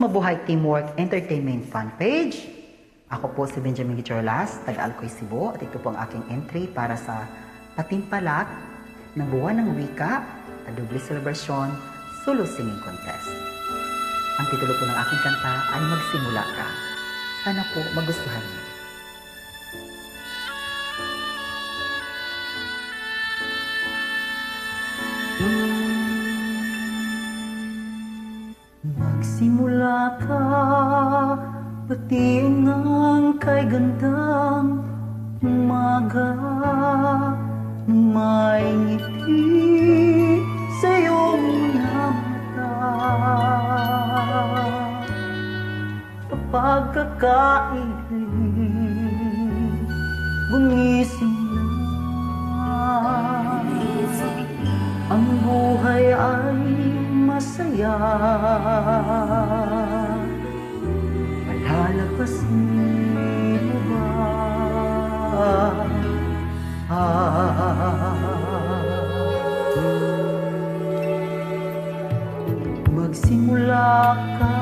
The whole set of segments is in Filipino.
Mabuhay Teamwork Entertainment Fan Page. Ako po si Benjamin Gichorlas, taga-Alcoy, Cebu, at ito po ang aking entry para sa Patimpalat ng Buwan ng Wika at Doble Celebration Solo Singing Contest. Ang titulo po ng aking kanta ay Magsimula Ka. Sana po magustuhan niyo. Magsimula ka, batiin ang kay gandang umaga na may ngiti sa iyong mga mata. Kapag kakainin, gumising na, ang buhay ay masaya. Palalapasin mo ba? Magsimula ka,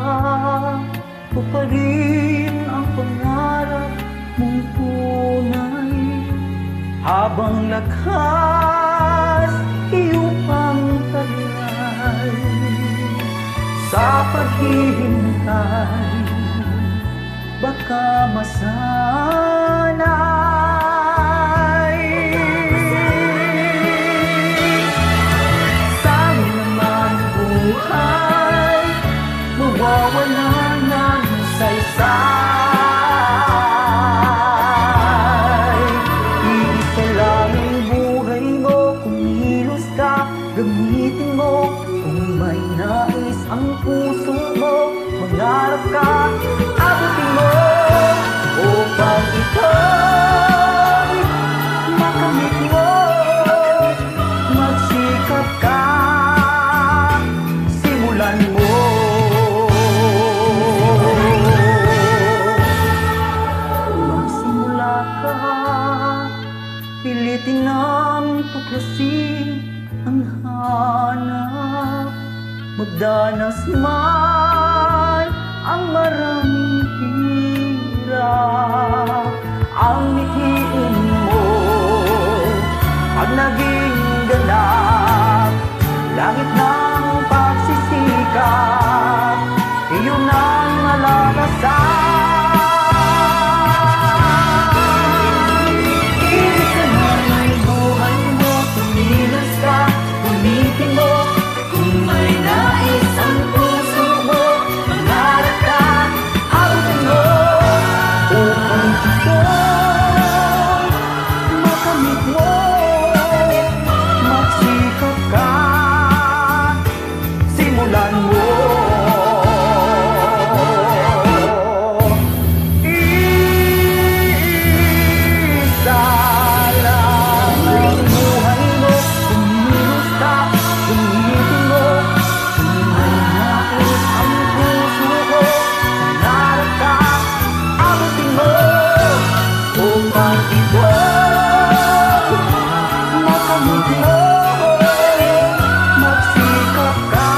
o pa rin ang pangarap mong tunay, habang lakas iyong pangtalay sa paghihintay, baka masanay. Sana naman buhay, mawawala ng saysay. Iisa lang ang buhay mo, kumilos ka, gamitin mo. Kung may nais ang puso mo, mangarap ka, abutin mo, upang ito'y makamit mo. Magsikap ka, simulan mo. Magsimula ka, pilitin ang tuklasin ang hanap. Magdanas man ang maraming hirap, ang mithiin mo pag naging ganap. Langit ng pagsisikap, iyon ang malakasan. Iisa man ang buhay mo, kumilos ka, gamitin mo. Kung may nais ang puso mo, mangarap ka, abutin mo, upang ito'y makamit mo. Magsikap ka, simulan mo. Isa lang ang buhay mo, kumilos ka, gamitin mo. Kung may nais ang puso mo, mangarap ka, abutin mo, upang ito'y makamit mo. Magsikap ka,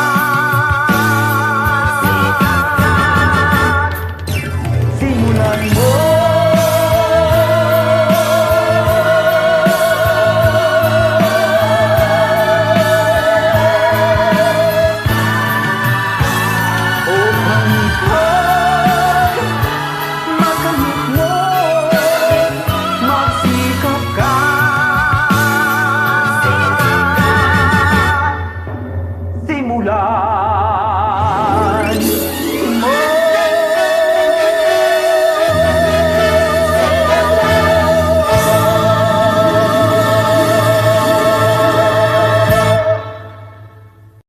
simulan mo. Upang ito'y makamit mo, magsikap ka, simula.